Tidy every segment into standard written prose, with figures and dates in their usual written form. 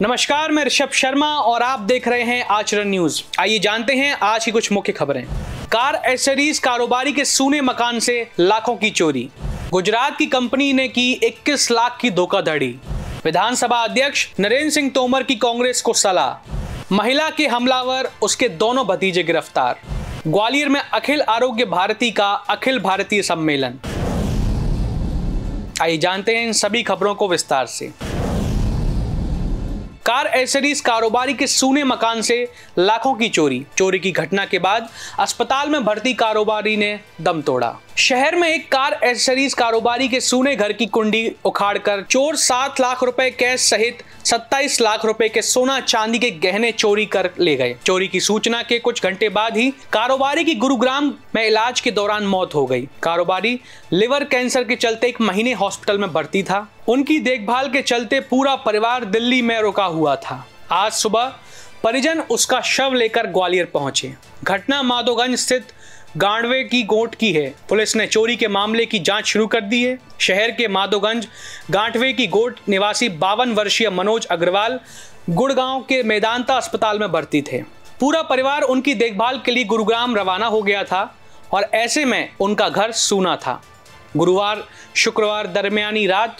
नमस्कार, मैं ऋषभ शर्मा और आप देख रहे हैं आचरण न्यूज। आइए जानते हैं आज की कुछ मुख्य खबरें। कार एक्सेसरीज कारोबारी के सूने मकान से लाखों की चोरी। गुजरात की कंपनी ने की 21 लाख की धोखाधड़ी। विधानसभा अध्यक्ष नरेंद्र सिंह तोमर की कांग्रेस को सलाह। महिला के हमलावर उसके दोनों भतीजे गिरफ्तार। ग्वालियर में अखिल आरोग्य भारती का अखिल भारतीय सम्मेलन। आइए जानते हैं इन सभी खबरों को विस्तार से। कार एक्सेसरीज कारोबारी के सूने मकान से लाखों की चोरी की घटना के बाद अस्पताल में भर्ती कारोबारी ने दम तोड़ा। शहर में एक कार एक्सेसरीज कारोबारी के सूने घर की कुंडी उखाड़कर चोर 7 लाख रुपए कैश सहित 27 लाख रुपए के सोना चांदी के गहने चोरी कर ले गए। चोरी की सूचना के कुछ घंटे बाद ही कारोबारी की गुरुग्राम में इलाज के दौरान मौत हो गई। कारोबारी लिवर कैंसर के चलते 1 महीने हॉस्पिटल में भर्ती था। उनकी देखभाल के चलते पूरा परिवार दिल्ली में रुका हुआ था। आज सुबह परिजन उसका शव लेकर ग्वालियर पहुंचे। घटना माधोगंज स्थित गांडवे की गोट की है। पुलिस ने चोरी के मामले की जांच शुरू कर दी है। शहर के माधोगंज गांडवे की गोट निवासी 52 वर्षीय मनोज अग्रवाल गुड़गांव के मेदांता अस्पताल में भर्ती थे। पूरा परिवार उनकी देखभाल के लिए गुरुग्राम रवाना हो गया था और ऐसे में उनका घर सूना था। गुरुवार शुक्रवार दरमियानी रात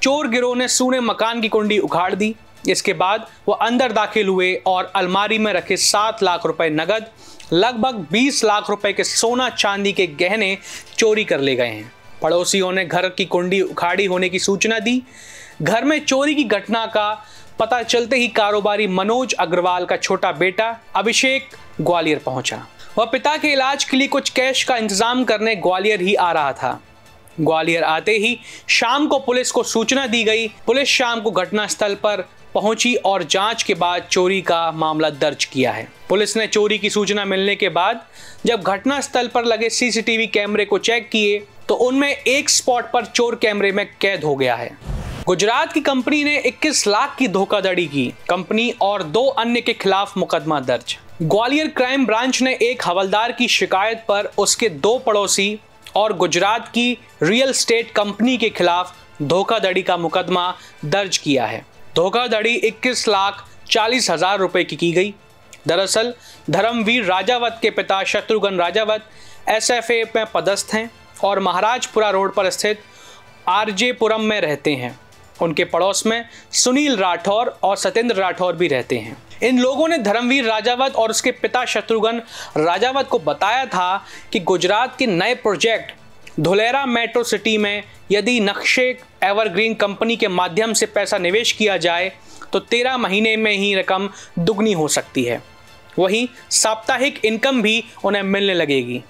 चोर गिरोह ने सूने मकान की कुंडी उखाड़ दी। इसके बाद वो अंदर दाखिल हुए और अलमारी में रखे 7 लाख रुपए नगद, लगभग 20 लाख रुपए के सोना चांदी के गहने चोरी कर ले गए हैं। पड़ोसियों ने घर की कुंडी उखाड़ी होने की सूचना दी। घर में चोरी की घटना का पता चलते ही कारोबारी मनोज अग्रवाल का छोटा बेटा अभिषेक ग्वालियर पहुंचा। वह पिता के इलाज के लिए कुछ कैश का इंतजाम करने ग्वालियर ही आ रहा था। ग्वालियर आते ही शाम को पुलिस को सूचना दी गई। पुलिस शाम को घटनास्थल पर पहुंची और जांच के बाद चोरी का मामला दर्ज किया है। पुलिस ने चोरी की सूचना मिलने के बाद जब घटनास्थल पर लगे सीसीटीवी कैमरे को चेक किए तो उनमें एक स्पॉट पर चोर कैमरे में कैद हो गया है। गुजरात की कंपनी ने 21 लाख की धोखाधड़ी की। कंपनी और 2 अन्य के खिलाफ मुकदमा दर्ज। ग्वालियर क्राइम ब्रांच ने एक हवलदार की शिकायत पर उसके 2 पड़ोसी और गुजरात की रियल एस्टेट कंपनी के खिलाफ धोखाधड़ी का मुकदमा दर्ज किया है। धोखाधड़ी 21,40,000 रुपए की गई। दरअसल धर्मवीर राजावत के पिता शत्रुघ्न राजावत एसएफए में पदस्थ हैं और महाराजपुरा रोड पर स्थित आरजे पुरम में रहते हैं। उनके पड़ोस में सुनील राठौर और सत्येंद्र राठौर भी रहते हैं। इन लोगों ने धर्मवीर राजावत और उसके पिता शत्रुघ्न राजावत को बताया था कि गुजरात के नए प्रोजेक्ट धोलेरा मेट्रो सिटी में यदि नक्शे एवरग्रीन कंपनी के माध्यम से पैसा निवेश किया जाए तो 13 महीने में ही रकम दुगनी हो सकती है। वहीं साप्ताहिक इनकम भी उन्हें मिलने लगेगी।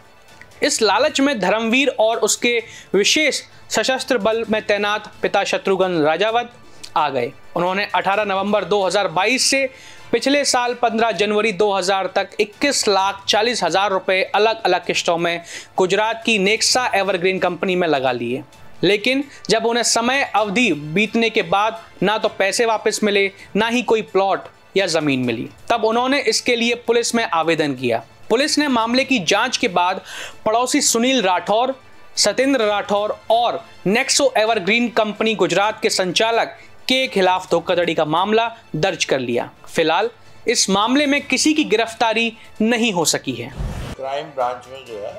इस लालच में धर्मवीर और उसके विशेष सशस्त्र बल में तैनात पिता शत्रुघ्न राजावत आ गए। उन्होंने 18 नवंबर 2022 से पिछले साल 15 जनवरी 2000 तक 21,40,000 रुपए अलग अलग किश्तों में गुजरात की नेक्सा एवरग्रीन कंपनी में लगा लिए। लेकिन जब उन्हें समय अवधि बीतने के बाद ना तो पैसे वापस मिले, ना ही कोई प्लॉट या जमीन मिली, तब उन्होंने इसके लिए पुलिस में आवेदन किया। पुलिस ने मामले की जांच के बाद पड़ोसी सुनील राठौर, सत्येंद्र राठौर और नेक्सो एवरग्रीन कंपनी गुजरात के संचालक के खिलाफ धोखाधड़ी का मामला दर्ज कर लिया। फिलहाल इस मामले में किसी की गिरफ्तारी नहीं हो सकी है। क्राइम ब्रांच में जो है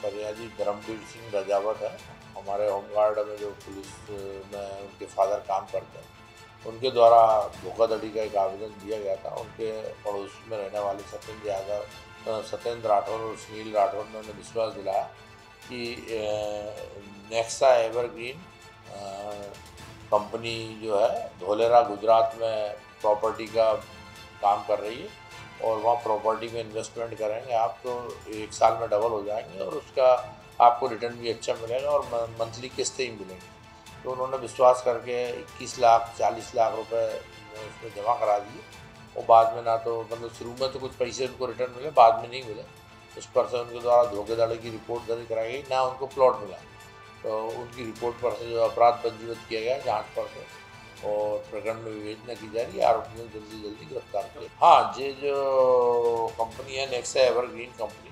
फरियादी धर्मवीर सिंह राजावत है। हमारे होमगार्ड में जो पुलिस में उनके फादर काम करते हैं, उनके द्वारा धोखाधड़ी का एक आवेदन दिया गया था। उनके पड़ोस में रहने वाले सत्येंद्र राठौर और सुनील राठौर ने उन्हें विश्वास दिलाया कि नेक्सा एवरग्रीन कंपनी जो है धोलेरा गुजरात में प्रॉपर्टी का काम कर रही है और वहाँ प्रॉपर्टी में इन्वेस्टमेंट करेंगे आप तो 1 साल में डबल हो जाएंगे और उसका आपको रिटर्न भी अच्छा मिलेगा और मंथली किस्तें ही मिलेंगी। तो उन्होंने विश्वास करके 21,40,00,000 रुपए उसमें जमा करा दिए और बाद में ना तो मतलब शुरू में तो कुछ पैसे उनको रिटर्न मिले, बाद में नहीं मिले। उस पर से उनके द्वारा धोखाधड़ी की रिपोर्ट दर्ज कराई गई, ना उनको प्लॉट मिला। तो उनकी रिपोर्ट पर से जो अपराध पंजीबद्ध किया गया जांच पर से और प्रकरण में विवेचना की जा रही है। आरोपियों को जल्दी गिरफ्तार किया। हाँ, ये जो कंपनी है नेक्सा एवरग्रीन कंपनी,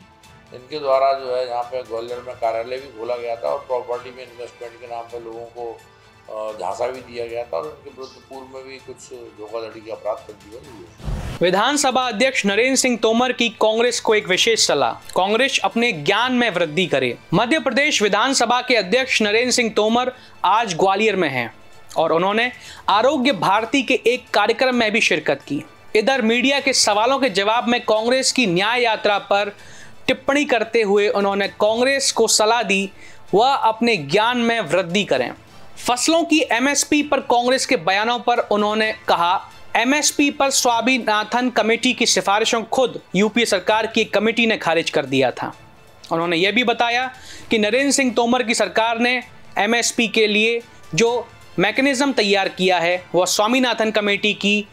इनके द्वारा जो है यहाँ पे ग्वालियर में कार्यालय भी खोला गया था और प्रॉपर्टी में इन्वेस्टमेंट के नाम पे लोगों को और झांसा भी दिया गया था और उनके विरुद्ध पूर्व में भी कुछ धोखाधड़ी के अपराध पंजीबद्ध हुए। विधानसभा अध्यक्ष नरेंद्र सिंह तोमर की कांग्रेस को एक विशेष सलाह, कांग्रेस अपने ज्ञान में वृद्धि करे। मध्य प्रदेश विधानसभा के अध्यक्ष नरेंद्र सिंह तोमर आज ग्वालियर में हैं और उन्होंने आरोग्य भारती के एक कार्यक्रम में भी शिरकत की। इधर मीडिया के सवालों के जवाब में कांग्रेस की न्याय यात्रा पर टिप्पणी करते हुए उन्होंने कांग्रेस को सलाह दी वह अपने ज्ञान में वृद्धि करें। फसलों की एमएसपी पर कांग्रेस के बयानों पर उन्होंने कहा, एमएसपी पर स्वामीनाथन कमेटी की सिफारिशों खुद यूपीए सरकार की एक कमेटी ने खारिज कर दिया था। उन्होंने यह भी बताया कि नरेंद्र सिंह तोमर की सरकार ने एमएसपी के लिए जो मैकेनिज्म तैयार किया है वह स्वामीनाथन कमेटी की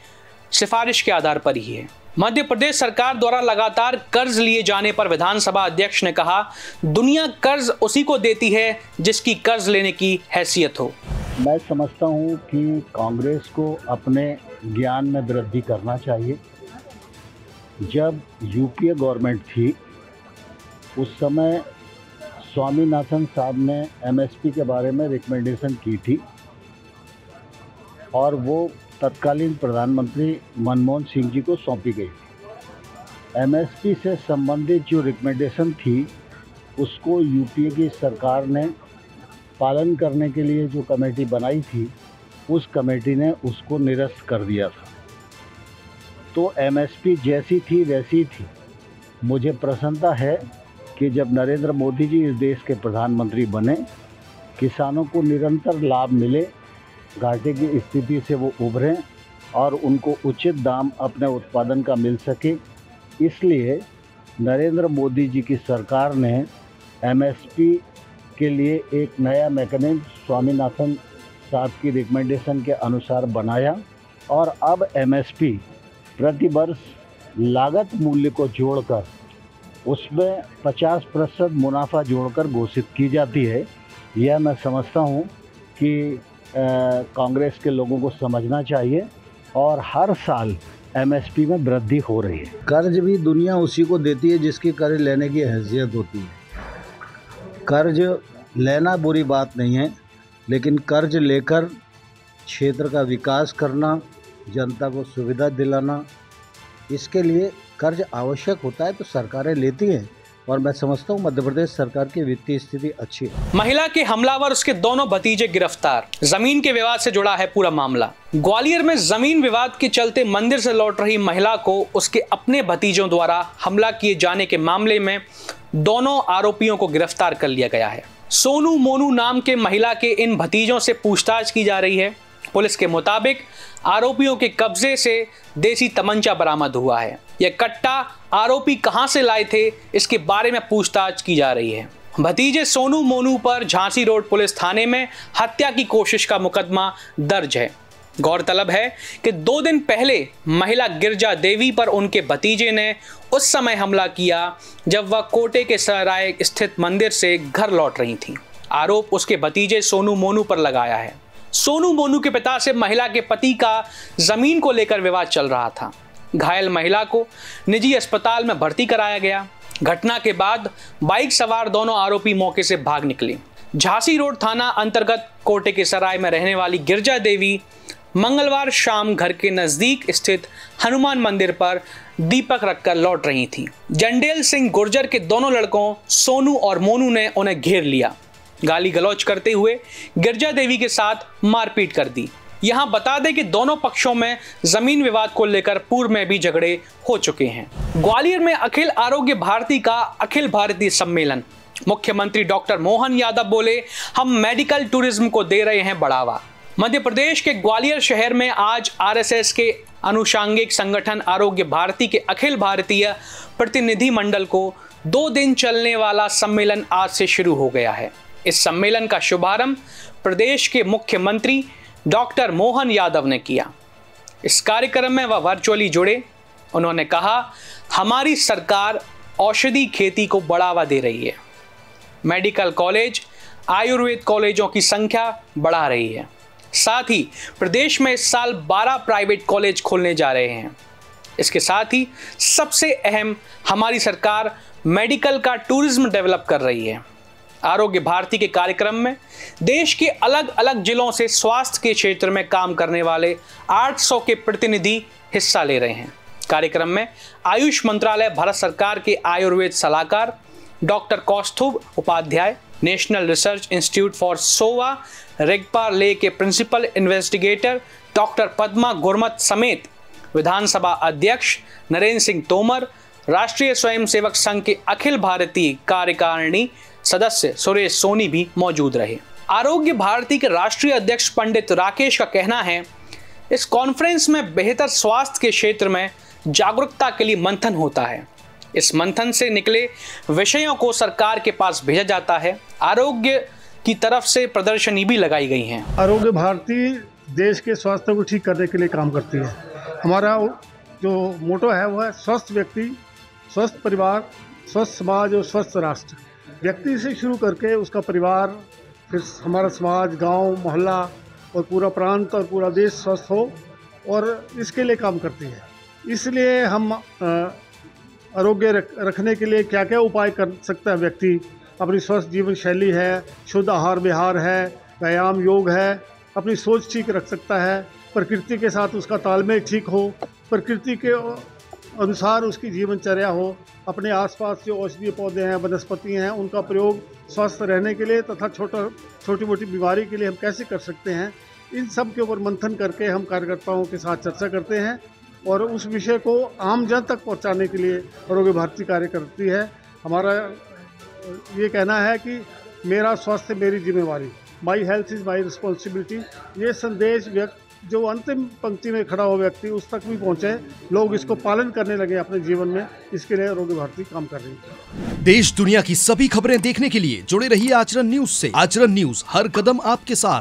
सिफारिश के आधार पर ही है। मध्य प्रदेश सरकार द्वारा लगातार कर्ज लिए जाने पर विधानसभा अध्यक्ष ने कहा, दुनिया कर्ज उसी को देती है जिसकी कर्ज लेने की हैसियत हो। मैं समझता हूं कि कांग्रेस को अपने ज्ञान में वृद्धि करना चाहिए। जब यूपीए गवर्नमेंट थी उस समय स्वामीनाथन साहब ने एमएसपी के बारे में रिकमेंडेशन की थी और वो तत्कालीन प्रधानमंत्री मनमोहन सिंह जी को सौंपी गई थी। एमएसपी से संबंधित जो रिकमेंडेशन थी उसको यूपीए की सरकार ने पालन करने के लिए जो कमेटी बनाई थी उस कमेटी ने उसको निरस्त कर दिया था। तो एमएसपी जैसी थी वैसी थी। मुझे प्रसन्नता है कि जब नरेंद्र मोदी जी इस देश के प्रधानमंत्री बने, किसानों को निरंतर लाभ मिले, घाटे की स्थिति से वो उभरें और उनको उचित दाम अपने उत्पादन का मिल सके। इसलिए नरेंद्र मोदी जी की सरकार ने एमएसपी के लिए एक नया मैकेनिज्म स्वामीनाथन साहब की रिकमेंडेशन के अनुसार बनाया और अब एमएसपी प्रति वर्ष लागत मूल्य को जोड़कर उसमें 50% मुनाफा जोड़कर घोषित की जाती है। यह मैं समझता हूँ कि कांग्रेस के लोगों को समझना चाहिए और हर साल एमएसपी में वृद्धि हो रही है। कर्ज भी दुनिया उसी को देती है जिसकी कर्ज लेने की हैसियत होती है। कर्ज लेना बुरी बात नहीं है, लेकिन कर्ज लेकर क्षेत्र का विकास करना, जनता को सुविधा दिलाना, इसके लिए कर्ज आवश्यक होता है तो सरकारें लेती हैं और मैं समझता हूँ मध्य प्रदेश सरकार की वित्तीय स्थिति अच्छी है। महिला के हमलावर उसके दोनों भतीजे गिरफ्तार, जमीन के विवाद से जुड़ा है पूरा मामला। ग्वालियर में जमीन विवाद के चलते मंदिर से लौट रही महिला को उसके अपने भतीजों द्वारा हमला किए जाने के मामले में दोनों आरोपियों को गिरफ्तार कर लिया गया है। सोनू मोनू नाम के महिला के इन भतीजों से पूछताछ की जा रही है। पुलिस के मुताबिक आरोपियों के कब्जे से देसी तमंचा बरामद हुआ है। यह कट्टा आरोपी कहां से लाए थे इसके बारे में पूछताछ की जा रही है। भतीजे सोनू मोनू पर झांसी रोड पुलिस थाने में हत्या की कोशिश का मुकदमा दर्ज है। गौरतलब है कि 2 दिन पहले महिला गिरजा देवी पर उनके भतीजे ने उस समय हमला किया जब वह कोटे के सराय स्थित मंदिर से घर लौट रही थी। आरोप उसके भतीजे सोनू मोनू पर लगाया है। सोनू मोनू के पिता से महिला के पति का जमीन को लेकर विवाद चल रहा था। घायल महिला को निजी अस्पताल में भर्ती कराया गया। घटना के बाद बाइक सवार दोनों आरोपी मौके से भाग निकले। झांसी रोड थाना अंतर्गत कोटे के सराय में रहने वाली गिरजा देवी मंगलवार शाम घर के नजदीक स्थित हनुमान मंदिर पर दीपक रखकर लौट रही थी। जंडेल सिंह गुर्जर के दोनों लड़कों सोनू और मोनू ने उन्हें घेर लिया। गाली गलौज करते हुए गिरजा देवी के साथ मारपीट कर दी। यहां बता दें कि दोनों पक्षों में जमीन विवाद को लेकर पूर्व में भी झगड़े हो चुके हैं। ग्वालियर में अखिल आरोग्य भारती का अखिल भारतीय सम्मेलन। मुख्यमंत्री डॉक्टर मोहन यादव बोले, हम मेडिकल टूरिज्म को दे रहे हैं बढ़ावा। मध्य प्रदेश के ग्वालियर शहर में आज आरएसएस के अनुषांगिक संगठन आरोग्य भारती के अखिल भारतीय प्रतिनिधि मंडल को 2 दिन चलने वाला सम्मेलन आज से शुरू हो गया है। इस सम्मेलन का शुभारंभ प्रदेश के मुख्यमंत्री डॉक्टर मोहन यादव ने किया। इस कार्यक्रम में वह वर्चुअली जुड़े। उन्होंने कहा, हमारी सरकार औषधि खेती को बढ़ावा दे रही है। मेडिकल कॉलेज, आयुर्वेद कॉलेजों की संख्या बढ़ा रही है। साथ ही प्रदेश में इस साल 12 प्राइवेट कॉलेज खोलने जा रहे हैं। इसके साथ ही सबसे अहम, हमारी सरकार मेडिकल का टूरिज्म डेवलप कर रही है। आरोग्य भारती के कार्यक्रम में देश के अलग अलग जिलों से स्वास्थ्य के क्षेत्र में काम करने वाले 800 के प्रतिनिधि हिस्सा ले रहे हैं। कार्यक्रम में आयुष मंत्रालय, भारत सरकार के आयुर्वेद सलाहकार doctor Kaustubh Upadhyay, national research institute for Sowa Rigpa Leh के principal investigator doctor Padma Gurmet समेत विधानसभा अध्यक्ष नरेंद्र सिंह तोमर, राष्ट्रीय स्वयंसेवक संघ के अखिल भारतीय कार्यकारिणी सदस्य सुरेश सोनी भी मौजूद रहे। आरोग्य भारती के राष्ट्रीय अध्यक्ष पंडित राकेश का कहना है, इस कॉन्फ्रेंस में बेहतर स्वास्थ्य के क्षेत्र में जागरूकता के लिए मंथन होता है। इस मंथन से निकले विषयों को सरकार के पास भेजा जाता है। आरोग्य की तरफ से प्रदर्शनी भी लगाई गई हैं। आरोग्य भारती देश के स्वास्थ्य को ठीक करने के लिए काम करती है। हमारा जो मोटो है वो है स्वस्थ व्यक्ति, स्वस्थ परिवार, स्वस्थ समाज और स्वस्थ राष्ट्र। व्यक्ति से शुरू करके उसका परिवार, फिर हमारा समाज, गांव, मोहल्ला और पूरा प्रांत और पूरा देश स्वस्थ हो, और इसके लिए काम करती है। इसलिए हम आरोग्य रखने के लिए क्या क्या उपाय कर सकता है व्यक्ति, अपनी स्वस्थ जीवन शैली है, शुद्ध आहार विहार है, व्यायाम योग है, अपनी सोच ठीक रख सकता है, प्रकृति के साथ उसका तालमेल ठीक हो, प्रकृति के अनुसार उसकी जीवनचर्या हो, अपने आसपास जो औषधीय पौधे हैं, वनस्पति हैं, उनका प्रयोग स्वस्थ रहने के लिए तथा छोटी मोटी बीमारी के लिए हम कैसे कर सकते हैं, इन सब के ऊपर मंथन करके हम कार्यकर्ताओं के साथ चर्चा करते हैं और उस विषय को आम जन तक पहुंचाने के लिए आरोग्य भारती कार्य करती है। हमारा ये कहना है कि मेरा स्वास्थ्य मेरी जिम्मेवारी, my health is my responsibility. ये संदेश जो अंतिम पंक्ति में खड़ा हो व्यक्ति उस तक भी पहुंचे, लोग इसको पालन करने लगे अपने जीवन में, इसके लिए आरोग्य भारती काम कर रही है। देश दुनिया की सभी खबरें देखने के लिए जुड़े रहिए आचरण न्यूज से। आचरण न्यूज, हर कदम आपके साथ।